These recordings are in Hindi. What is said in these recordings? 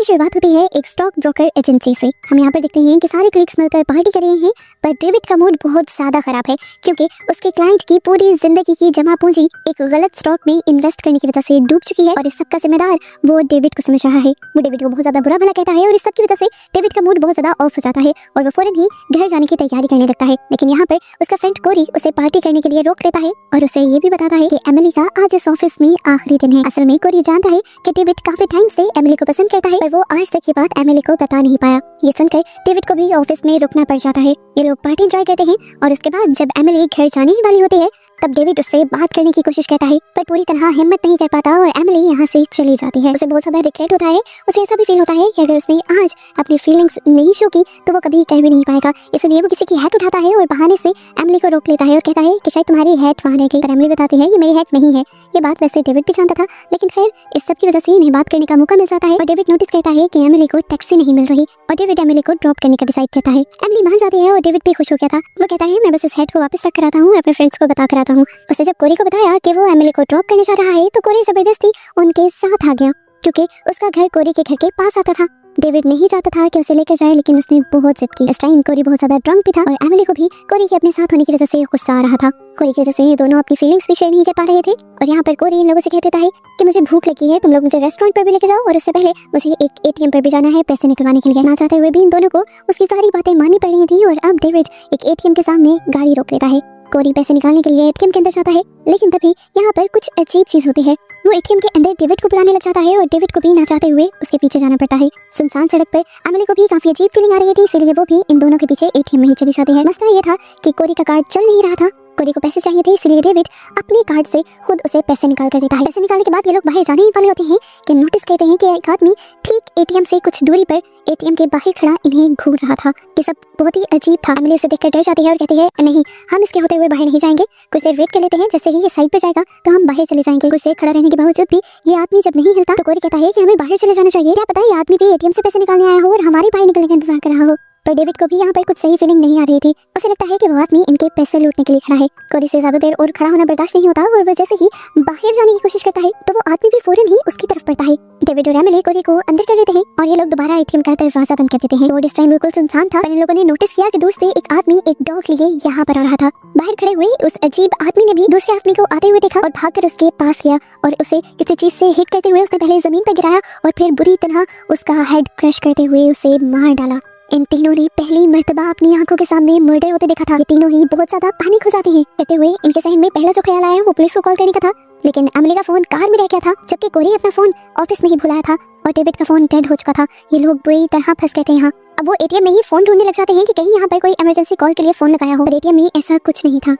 शुरुआत होती है एक स्टॉक ब्रोकर एजेंसी से। हम यहाँ पर देखते हैं कि सारे क्लिक्स मिलकर पार्टी कर रहे हैं, पर डेविड का मूड बहुत ज्यादा खराब है क्योंकि उसके क्लाइंट की पूरी जिंदगी की जमा पूंजी एक गलत स्टॉक में इन्वेस्ट करने की वजह से डूब चुकी है और इस सब का जिम्मेदार वो डेविड को समझ रहा है। वो डेविड को बहुत ज्यादा बुरा भला कहता है और इस सब की वजह से डेविड का मूड बहुत ज्यादा ऑफ हो जाता है और वो फौरन ही घर जाने की तैयारी करने लगता है। लेकिन यहाँ पर उसका फ्रेंड कोरी उसे पार्टी करने के लिए रोक लेता है और उसे ये भी बताता है कि एमिली का आज इस ऑफिस में आखिरी दिन है। असल में कोरी जानता है कि डेविड काफी टाइम से एमिली को पसंद करता है, पर वो आज तक ये बात एमिली को बता नहीं पाया। ये सुनकर डेविड को भी ऑफिस में रुकना पड़ जाता है। ये लोग पार्टी एंजॉय करते हैं और उसके बाद जब एमिली घर जाने ही वाली होती है तब डेविड उससे बात करने की कोशिश करता है, पर पूरी तरह हिम्मत नहीं कर पाता और एमिली यहाँ से चली जाती है। उसे बहुत ज्यादा रिग्रेट होता है। उसे ऐसा भी फील होता है कि अगर उसने आज अपनी फीलिंग्स नहीं शो की तो वो कभी कर भी नहीं पाएगा। इसलिए वो किसी की हैट उठाता है और बहाने से एमिली को रोक लेता है और कहता है कि शायद तुम्हारी हैट वहाँ रह गई, पर एमिली बताती है कि मेरी हैट नहीं है। ये बात वैसे डेविड भी जानता था, लेकिन फिर इस सब की वजह से इन्हें बात करने का मौका मिल जाता है और डेविड नोटिस करता है कि एमिली को टैक्सी नहीं मिल रही और डेविड एमिली को ड्रॉप करने का डिसाइड करता है। एमिली मान जाती है और डेविड भी खुश हो गया था। वो कहता है मैं बस इस हैट को वापस रख कर आता हूँ और अपने फ्रेंड्स को बता कर आता हूँ। उसे जब कोरी को बताया कि वो एमिली को ड्रॉप करने जा रहा है तो कोरी जबरदस्ती उनके साथ आ गया क्योंकि उसका घर कोरी के घर के पास आता था। डेविड नहीं चाहता था कि उसे लेकर जाए, लेकिन उसने बहुत जिद की। इस टाइम कोरी बहुत ज्यादा ड्रंक भी था और एमिली को भी कोरी के अपने साथ होने की वजह से गुस्सा आ रहा था। कोरी की वजह से ये दोनों अपनी फीलिंग्स भी शेयर नहीं कर पा रहे थे और यहाँ पर कोरी इन लोगों से कह देता है कि मुझे भूख लगी है, तुम लोग मुझे रेस्टोरेंट पर भी लेके जाओ और उससे पहले मुझे एक एटीएम पर भी जाना है पैसे निकलवाने के लिए। ना चाहते हुए भी इन दोनों को उसकी सारी बातें माननी पड़ रही थी और अब डेविड एक एटीएम के सामने गाड़ी रोक लेता है। कोरी पैसे निकालने के लिए एटीएम के अंदर जाता है, लेकिन तभी यहाँ पर कुछ अजीब चीज होती है। वो एटीएम के अंदर डेविड को बुलाने लग जाता है और डेविड को भी ना चाहते हुए उसके पीछे जाना पड़ता है। सुनसान सड़क पर एमिली को भी काफी अजीब फीलिंग आ रही थी, इसलिए वो भी इन दोनों के पीछे एटीएम में ही चली जाती है। मसला ये था कि कोरी का कार्ड चल नहीं रहा था। कोरी को पैसे चाहिए थे, इसलिए डेविड अपने कार्ड से खुद उसे पैसे निकाल कर देता है। पैसे निकालने के बाद ये लोग बाहर जाने ही वाले होते हैं कि नोटिस करते हैं कि एक आदमी ठीक एटीएम से कुछ दूरी पर एटीएम के बाहर खड़ा इन्हें घूर रहा था। ये सब बहुत ही अजीब था। एमिली उसे देखकर डर जाती है और कहती है नहीं, हम इसके होते हुए बाहर नहीं जाएंगे, कुछ देर वेट कर लेते हैं, जैसे ही ये साइड पर जाएगा तो हम बाहर चले जाएंगे। कुछ देर खड़ा रहने के बावजूद भी ये आदमी जब नहीं हिलता तो कोरी कहता है कि हमें बाहर चले जाना चाहिए। क्या पता ये आदमी भी एटीएम से पैसे निकालने आया हो और हमारे बाहर निकलने का इंतजार कर रहा हो। पर डेविड को भी यहाँ पर कुछ सही फीलिंग नहीं आ रही थी। उसे लगता है कि वो आदमी इनके पैसे लूटने के लिए खड़ा है। कोरी से ज्यादा देर और खड़ा होना बर्दाश्त नहीं होता और वो जैसे ही बाहर जाने की कोशिश करता है तो वो आदमी भी फौरन ही उसकी तरफ बढ़ता है। डेविड और एमिली कोरी को अंदर कर लेते हैं और ये लोग दोबारा एटीएम का दरवाजा बंद कर देते हैं। रोड इस टाइम बिल्कुल सुनसान था। इन लोगों ने नोटिस किया कि दूर से एक आदमी एक डॉग लिए यहाँ पर आ रहा था। बाहर खड़े हुए उस अजीब आदमी ने भी दूसरे आदमी को आते हुए देखा और भागकर उसके पास गया और उसे किसी चीज से हिट करते हुए उसने पहले जमीन पर गिराया और फिर बुरी तरह उसका हेड क्रश करते हुए उसे मार डाला। इन तीनों ने पहली मर्तबा अपनी आंखों के सामने मर्डर होते देखा था। ये तीनों ही बहुत ज्यादा पैनिक हो जाते हैं। करते हुए इनके जहन में पहला जो ख्याल आया वो पुलिस को कॉल करने का था, लेकिन एमिली का फोन कार में रह गया था जबकि कोरी अपना फोन ऑफिस में ही भुलाया था और डेविड का फोन डेड हो चुका था। ये लोग बुरी तरह फंस गए थे यहाँ। अब वो एटीएम में ही फोन ढूंढने लग जाते हैं कि कहीं यहाँ पर कोई इमरजेंसी कॉल के लिए फोन लगाया हो, पर एटीएम में ऐसा कुछ नहीं था।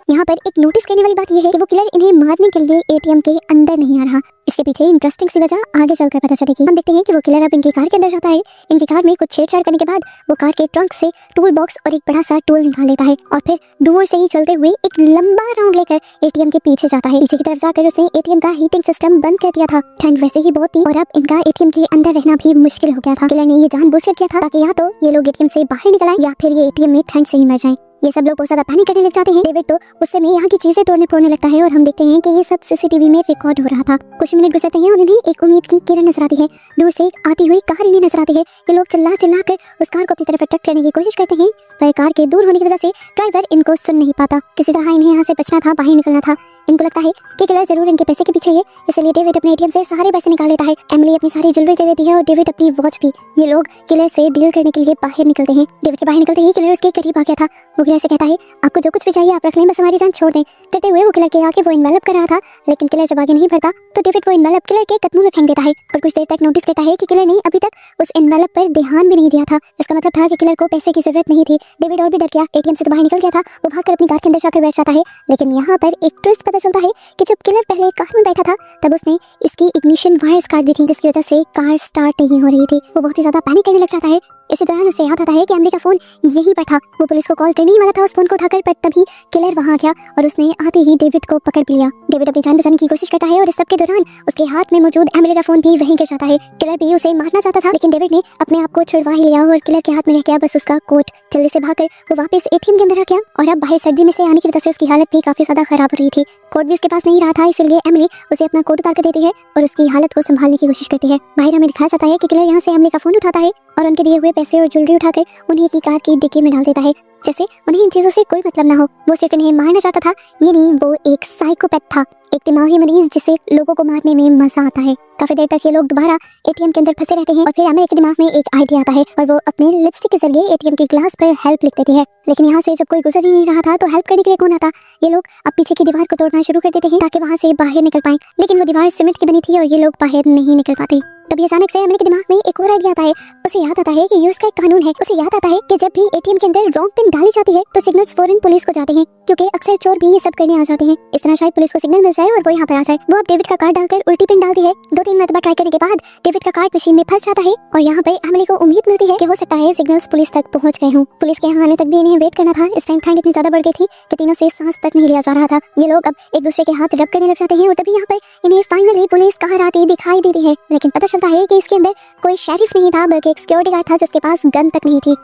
यहाँ पर एक नोटिस करने वाली बात यह है कि वो किलर इन्हें मारने के लिए एटीएम के अंदर नहीं आ रहा। इसके पीछे इंटरेस्टिंग सी वजह आगे चलकर पता चलेगी। हम देखते हैं कि वो किलर अब इनकी कार के अंदर जाता है। इनकी कार में कुछ छेड़छाड़ करने के बाद वो कार के ट्रंक से टूल बॉक्स और एक बड़ा सा टूल निकाल लेता है और फिर दूर से ही चलते हुए एक लंबा राउंड लेकर एटीएम के पीछे जाता है। पीछे की तरफ जाकर उसने एटीएम का हीटिंग सिस्टम बंद कर दिया था। ठंड वैसे ही बहुत थी और अब इनका एटीएम के अंदर रहना भी मुश्किल हो गया था। किलर ने ये जानबूझकर किया था ताकि या तो ये लोग एटीएम से बाहर निकल आए या फिर ये एटीएम में ठंड से ही मर जाएं। ये सब लोग बहुत ज्यादा पैनिक करने लग जाते हैं। डेविड तो उससे में यहाँ की चीजें तोड़ने फोड़ने लगता है और हम देखते हैं कि ये सब सीसीटीवी में रिकॉर्ड हो रहा था। कुछ मिनट गुजरते हैं और उन्हें एक उम्मीद की किरण नजर आती है। दूर से एक आती हुई कार इन्हें नजर आती है कि लोग चिल्ला चिल्ला कर उस कार को अपनी तरफ अट्रैक्ट करने की कोशिश करते हैं, पर कार के दूर होने की वजह से ड्राइवर इनको सुन नहीं पाता। किसी तरह इन्हें यहाँ से बचना था, बाहर निकलना था। इनको लगता है कि किलर जरूर इनके पैसे के पीछे है, इसलिए डेविड अपने एटीएम से सारे पैसे निकाल लेता है। एमिली अपनी सारी ज्वेलरी दे देती है और डेविड अपनी वॉच भी। ये लोग किलर से डील करने के लिए बाहर निकलते हैं। डेविड के बाहर निकलते ही किलर उसके करीब आ गया था। वो किलर से कहता है आपको जो कुछ भी चाहिए आप रख लें, बस हमारी जान छोड़ दें। कहते हुए वो किलर के आगे वो इन्वेलप कर रहा था, लेकिन किलर जब आगे नहीं बढ़ता तो डेविड वो इन्वेलप किलर के कदमों में फेंक देता है और कुछ देर तक नोटिस करता है कि किलर ने अभी तक उस इन्वेलप पर ध्यान भी नहीं दिया था। इसका मतलब था कि किलर को पैसे की जरूरत नहीं थी। डेविड और भी डर गया, एटीएम से तो बाहर निकल गया था। वो भागकर अपनी कार के अंदर जाकर बैठ जाता है, लेकिन यहाँ पर एक ट्विस्ट पता चलता है कि जब किलर पहले कार में बैठा था तब उसने इसकी इग्निशन वायर्स काट दी थी, जिसकी वजह से कार स्टार्ट नहीं हो रही थी। वो बहुत ही ज्यादा पैनिक करने लग जाता है इसी दौरान उसे याद आता है कि एमिली का फोन यहीं पर था। वो पुलिस को कॉल करने ही वाला था उस फोन को उठाकर, पर तभी किलर वहां आ गया और उसने आते ही डेविड को पकड़ लिया। डेविड अपनी जान बचाने की कोशिश करता है और इस सब के दौरान उसके हाथ में मौजूद एमिली का फोन भी वहीं गिर जाता है। किलर भी उसे मारना चाहता था, लेकिन डेविड ने अपने आप को छुड़वा ही लिया और किलर के हाथ में रह गया बस उसका कोट। जल्दी से भागकर वो वापस एटीएम के अंदर आ गया और अब बाहर सर्दी में से आने की वजह से उसकी हालत भी काफी ज्यादा खराब हो रही थी। कोट भी उसके पास नहीं रहा था, इसलिए एमिली उसे अपना कोट उतार कर देती है और उसकी हालत को संभालने की कोशिश करती है। बाहर हमें दिखाया जाता है कि किलर यहाँ से एमिली का फोन उठाता है और उनके दिए हुए पैसे और ज्वेलरी उठाकर उन्हें की कार की डिक्की में डाल देता है, जैसे उन्हें इन चीजों से कोई मतलब ना हो। वो सिर्फ इन्हें मारना चाहता था, ये नहीं, वो एक साइकोपैथ था, एक दिमागी मरीज जिसे लोगों को मारने में मजा आता है। काफी देर तक ये लोग दोबारा एटीएम के अंदर फंसे रहते हैं और फिर एमिली के दिमाग में एक आइडिया आता है और वो अपने लिपस्टिक के जरिए एटीएम के ग्लास पर हेल्प लिख देती है। लेकिन यहाँ से जब कोई गुजर ही नहीं रहा था तो हेल्प करने के लिए कौन आता। ये लोग अब पीछे की दीवार को तोड़ना शुरू कर देते हैं ताकि वहाँ से बाहर निकल पाए, लेकिन वो दीवार सीमेंट की बनी थी और ये लोग बाहर नहीं निकल पाते। तभी अचानक से एमिली के दिमाग में एक और आइडिया आता है। उसे याद आता है कि ये उसका एक कानून है। उसे याद आता है कि जब भी एटीएम के अंदर रॉन्ग पिन डाली जाती है तो सिग्नल्स फौरन पुलिस को जाते हैं, क्योंकि अक्सर चोर भी ये सब करने आ जाते हैं। इस तरह शायद पुलिस को सिग्नल मिल जाए और वो यहाँ पर आ जाए। वो अब डेविड का कार्ड डालकर उल्टी पिन डालती है। 2-3 मरतबा ट्राई करने के बाद डेविड का कार्ड मशीन में फंस जाता है और यहाँ पे एमिली को उम्मीद मिलती है कि हो सकता है सिग्नल्स पुलिस तक पहुँच गए हों। पुलिस के यहाँ आने तक भी इन्हें वेट करना था। इस टाइम ठंड इतनी ज्यादा बढ़ गई थी कि तीनों से सांस तक नहीं लिया जा रहा था। ये लोग अब एक दूसरे के हाथ रब करने लग जाते हैं और तभी यहाँ पर इन्हें फाइनली पुलिस कार आती दिखाई देती है। लेकिन पता चलता है कि इसके अंदर कोई शेरिफ नहीं था, बल्कि एक सिक्योरिटी गार्ड था जिसके पास गन तक नहीं थी।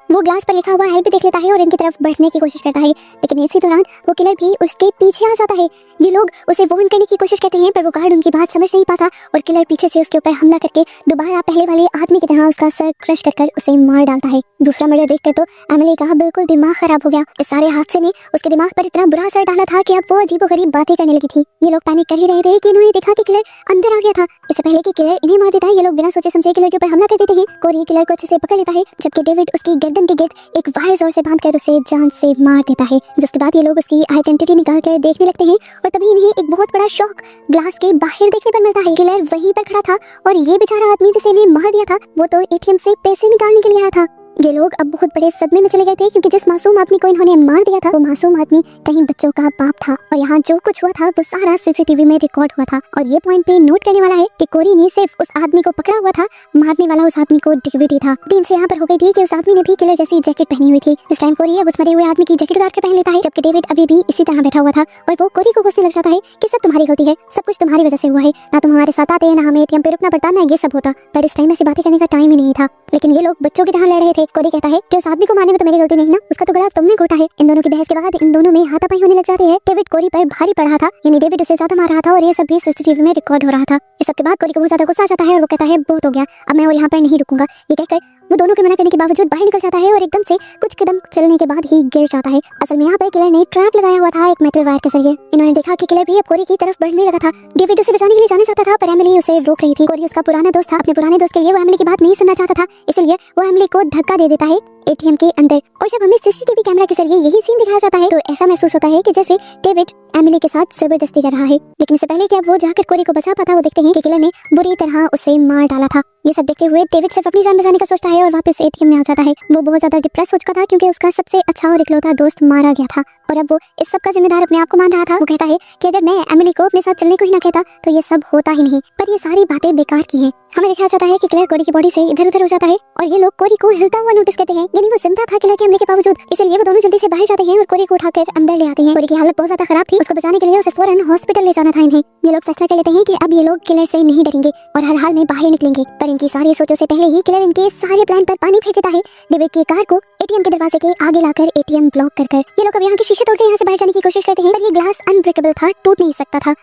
वो ग्लास पर लिखा हुआ हेल्प भी देख लेता है और इनकी तरफ बढ़ने की कोशिश करता है, लेकिन इसी दौरान वो किलर भी उसके पीछे आ जाता है। ये लोग उसे वार्न करने की कोशिश करते हैं, पर वो गार्ड उनकी बात समझ नहीं पाता और किलर पीछे से उसके ऊपर हमला करके दोबारा पहले वाले आदमी की तरह उसका सर क्रश कर उसे मार डालता है। दूसरा मर्डर देखकर तो एमिली का बिल्कुल दिमाग खराब हो गया। इस सारे हादसे ने उसके दिमाग पर इतना बुरा असर डाला था कि अब वो अजीबोगरीब बातें करने लगी थी। ये लोग पैनिक कर ही रहे थे कि इन्होंने देखा कि किलर अंदर आ गया था। इससे पहले कि किलर इन्हें मार देता है, ये लोग बिना सोचे समझे किलर के ऊपर हमला कर देते हैं। कोरी किलर को अच्छे से पकड़ लेता है, जबकि डेविड उसकी गर्दन के गिर्द एक वायर जोर से बांधकर उसे जान से मार देता है। जिसके बाद ये लोग उसकी आइडेंटिटी निकाल कर देखने लगते हैं और तभी इन्हें एक बहुत बड़ा शॉक ग्लास के बाहर देखने पर मिलता है। किलर वहीं पर खड़ा था और ये बेचारा आदमी जिसे इन्हें मार दिया था वो तो एटीएम से पैसे निकालने के लिए आया था। ये लोग अब बहुत बड़े सदमे में चले गए थे, क्योंकि जिस मासूम आदमी को इन्होंने मार दिया था वो मासूम आदमी कहीं बच्चों का बाप था और यहाँ जो कुछ हुआ था वो सारा सीसीटीवी में रिकॉर्ड हुआ था। और ये पॉइंट पे नोट करने वाला है कि कोरी ने सिर्फ उस आदमी को पकड़ा हुआ था, मारने वाला उस आदमी को डेविड ही था। दिन से यहाँ पर हो गई थी कि उस आदमी ने भी किलर जैसी जैकेट पहनी हुई थी। इस टाइम कोरी अब उस मरे हुए आदमी की जैकेट उतार कर पहन लेता है, जबकि डेविड अभी भी इसी तरह बैठा हुआ था और वो कोरी को कोसने लग जाता है कि सब तुम्हारी गलती है, सब कुछ तुम्हारी वजह से हुआ है, ना तुम हमारे साथ आते, ना हमें एटीएम पे रुकना पड़ता, ना ये सब होता। पर इस टाइम ऐसी बातें करने का टाइम ही नहीं था। लेकिन ये लोग बच्चों की तरह लड़ रहे थे। कोरी कहता है कि उस आदमी को मारने में तो मेरी गलती नहीं ना, उसका तो गला तुमने घोटा है। इन दोनों की बहस के बाद इन दोनों में हाथापाई होने लग जाते हैं। डेविड कोरी पर भारी पड़ रहा था, यानी डेविड उसे ज्यादा मार रहा था और ये सब भी सीसीटीवी में रिकॉर्ड हो रहा था। इस सब के बाद कोरी को बहुत ज्यादा गुस्सा आ जाता है और वो कहता है बहुत हो गया, अब मैं और यहाँ पर नहीं रुकूंगा। ये कहकर वो दोनों के मना करने के बावजूद बाहर निकल जाता है और एकदम से कुछ कदम चलने के बाद ही गिर जाता है। असल में यहाँ पर किलर ने ट्रैप लगाया हुआ था एक मेटल वायर के जरिए। इन्होंने देखा कि किलर भी अब कोरी की तरफ बढ़ने लगा था। डेविड उसे बचाने के लिए जाना चाहता था, पर एमिली उसे रोक रही थी। कोरी उसका पुराना दोस्त था, अपने पुराने दोस्त के लिए वो एमिली की बात नहीं सुनना चाहता था, इसलिए वो एमिली को धक्का दे देता है एटीएम के अंदर। और जब हमें सीसीटीवी कैमरा के जरिए यही सीन दिखाया जाता है तो ऐसा महसूस होता है कि जैसे डेविड एमिली के साथ जबरदस्ती कर रहा है। लेकिन इससे पहले कि अब वो जाकर कोरी को बचा पाता, वो देखते हैं कि किलर ने बुरी तरह उसे मार डाला था। ये सब देखते हुए डेविड सिर्फ अपनी जान बचाने का सोचता है और वापस एटीएम में आ जाता है। वो बहुत ज्यादा डिप्रेस हो चुका था, क्योंकि उसका सबसे अच्छा और इकलौता दोस्त मारा गया था और अब वो इस सब का जिम्मेदार अपने आप को मान रहा था। वो कहता है कि अगर मैं एमिली को अपने साथ चलने को ही ना कहता तो ये सब होता ही नहीं। पर ये सारी बातें बेकार की हैं। हमें दिखाया जाता है कि किलर कोरी की बॉडी से इधर उधर हो जाता है और ये लोग कोरी को हिलता हुआ नोटिस करते हैं, यानी वो जिंदा था किलर के हमले के बावजूद। इसलिए वो दोनों जल्दी से बाहर जाते हैं और कोरी को उठाकर अंदर ले आते हैं। कोरी की हालत बहुत ज्यादा खराब थी, उसको बचाने के लिए उसे फौरन हॉस्पिटल ले जाना था इन्हें। ये लोग फैसला कर लेते हैं कि अब ये लोग किलर से नहीं डरेंगे और हर हाल में बाहर निकलेंगे। पर इनकी सारी सोचों से पहले ही किलर इनके सारे प्लान पर पानी फेंक देता है। डेविड की कार को एटीएम के दरवाजे के आगे लाकर एटीएम ब्लॉक कर ये लोग अब यहाँ के शीशे तोड़कर यहाँ से बाहर जाने की कोशिश करते हैं, पर ये ग्लास अनब्रेकेबल था, टूट नहीं सकता था।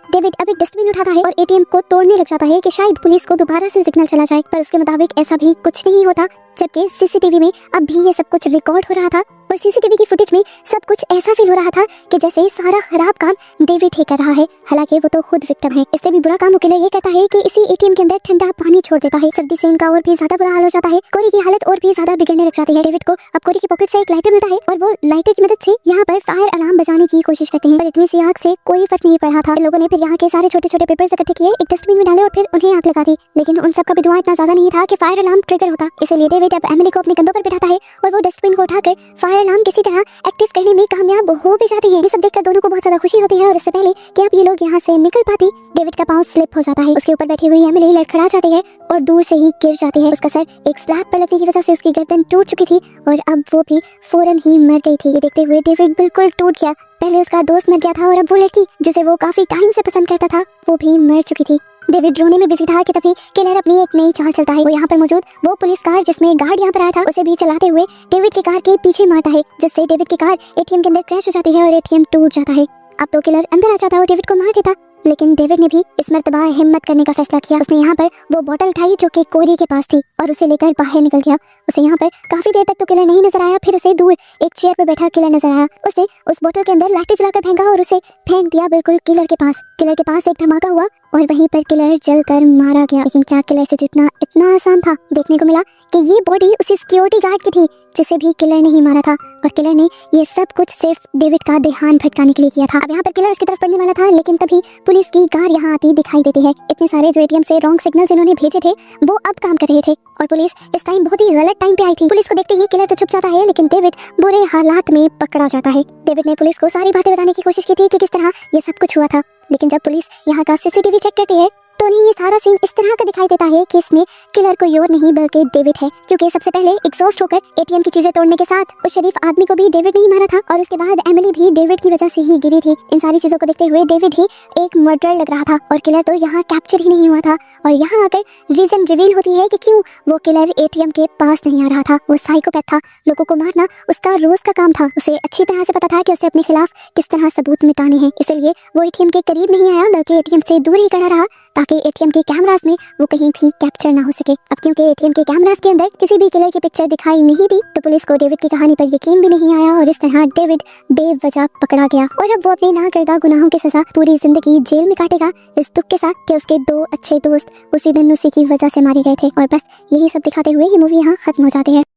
डेविड अब एक डस्टबिन उठाता है और एटीएम को तोड़ने लग जाता है कि शायद पुलिस को दोबारा से सिग्नल चला जाए, पर उसके मुताबिक ऐसा भी कुछ नहीं होता, जबकि सीसीटीवी में अब भी ये सब कुछ रिकॉर्ड हो रहा था और सीसीटीवी की फुटेज में सब कुछ ऐसा फील हो रहा था कि जैसे सारा खराब काम डेविड ही कर रहा है, हालांकि वो तो खुद विक्टिम है। इससे भी बुरा काम किलर ये कहता है कि इसी एटीएम के अंदर ठंडा पानी छोड़ देता है। सर्दी से उनका और भी ज्यादा बुरा हाल हो जाता है। कोरी की हालत और भी ज्यादा बिगड़ने लग जाती है। डेविड को अब कोरी की पॉकेट से एक लाइटर मिलता है और वो लाइटर की मदद से यहाँ पर फायर अलार्म बजाने की कोशिश करते हैं, पर इतनी सी आग से कोई फर्क नहीं पड़ रहा था। लोगों ने फिर यहाँ के सारे छोटे छोटे पेपर्स इकट्ठे किए, एक डस्टबिन में डाले और फिर उन्हें आग लगा दी। लेकिन उन सब का भी धुआं इतना ज्यादा नहीं था कि फायर अलार्म ट्रिगर होता। इसलिए डेविड अब एमिली को अपने कंधों पर बिठाता है और वो डस्टबिन को उठाकर फायर अलार्म किसी तरह एक्टिव करने में कामयाब हो भी जाती है। ये सब देखकर दोनों को बहुत ज्यादा खुशी होती है और इससे पहले कि अब ये लोग यहाँ से निकल पाती, डेविड का पाँव स्लिप हो जाता है। उसके ऊपर बैठी हुई एमिली लड़खड़ा जाती है और दूर से ही गिर जाती है। उसका सर एक स्लैब पर लगने की वजह से उसकी गर्दन टूट चुकी थी और अब वो भी फौरन ही मर गई थी। ये देखते हुए डेविड बिल्कुल टूट गया। पहले उसका दोस्त मर गया था और अब वो लड़की जिसे वो काफी टाइम से पसंद करता था वो भी मर चुकी थी। डेविड रोने में बिजी था कि तभी किलर अपनी एक नई चाल चलता है। वो यहाँ पर मौजूद वो पुलिस कार जिसमें गार्ड यहाँ पर आया था उसे भी चलाते हुए डेविड की कार के पीछे मारता है, जिससे डेविड की कार एटीएम के अंदर क्रैश हो जाती है और एटीएम टूट जाता है। अब तो किलर अंदर आ जाता और डेविड को मार देता, लेकिन डेविड ने भी इस मर्तबा हिम्मत करने का फैसला किया। उसने यहाँ पर वो बोतल उठाई जो कि कोरी के पास थी और उसे लेकर बाहर निकल गया। उसे यहाँ पर काफी देर तक तो किलर नहीं नजर आया, फिर उसे दूर एक चेयर पर बैठा किलर नजर आया। उसने उस बोतल के अंदर लाठी चलाकर फेंका और उसे फेंक दिया बिल्कुल किलर के पास। किलर के पास एक धमाका हुआ और वहीं पर किलर जलकर मारा गया। लेकिन क्या किलर से जितना इतना आसान था? देखने को मिला कि ये बॉडी उसी सिक्योरिटी गार्ड की थी जिसे भी किलर ने ही मारा था और किलर ने ये सब कुछ सिर्फ डेविड का ध्यान भटकाने के लिए किया था। अब यहाँ पर किलर उसकी तरफ पड़ने वाला था, लेकिन तभी पुलिस की कार यहाँ आती दिखाई देती है। इतने सारे जो एटीएम से रॉन्ग सिग्नल्स इन्होंने भेजे थे वो अब काम कर रहे थे और पुलिस इस टाइम बहुत ही गलत टाइम पे आई थी। पुलिस को देखते ही किलर तो छुप जाता है, लेकिन डेविड बुरे हालात में पकड़ा जाता है। डेविड ने पुलिस को सारी बातें बताने की कोशिश की थी कि किस तरह ये सब कुछ हुआ था, लेकिन जब पुलिस यहाँ का सीसीटीवी चेक करती है तो उन्हें ये सारा सीन इस तरह का दिखाई देता है कि इसमें किलर कोई और नहीं बल्कि डेविड है, क्योंकि सबसे पहले एग्जॉस्ट होकर एटीएम की चीजें तोड़ने के साथ उस शरीफ आदमी को भी डेविड ने ही मारा था और उसके बाद एमिली भी डेविड की वजह से ही गिरी थी। इन सारी चीजों को देखते हुए डेविड ही एक मर्डर लग रहा था और किलर तो यहाँ कैप्चर ही नहीं हुआ था। और यहाँ आकर रीजन रिवील होती है कि क्यों वो किलर एटीएम के पास नहीं आ रहा था। वो साइकोपैथ था, लोगों को मारना उसका रोज का काम था। उसे अच्छी तरह से पता था कि उसे अपने खिलाफ किस तरह सबूत मिटाने हैं, इसलिए वो एटीएम के करीब नहीं आया बल्कि एटीएम से दूर ही खड़ा रहा ताकि एटीएम के कैमरास में वो कहीं भी कैप्चर ना हो सके। अब क्योंकि एटीएम के कैमरास के अंदर किसी भी किलर की पिक्चर दिखाई नहीं दी तो पुलिस को डेविड की कहानी पर यकीन भी नहीं आया और इस तरह डेविड बेवजह पकड़ा गया और अब वो अपने ना करदा गुनाहों की सजा पूरी जिंदगी जेल में काटेगा, इस दुख के साथ कि उसके दो अच्छे दोस्त उसी दिन उसी की वजह से मारे गए थे। और बस यही सब दिखाते हुए ये मूवी यहाँ खत्म हो जाती है।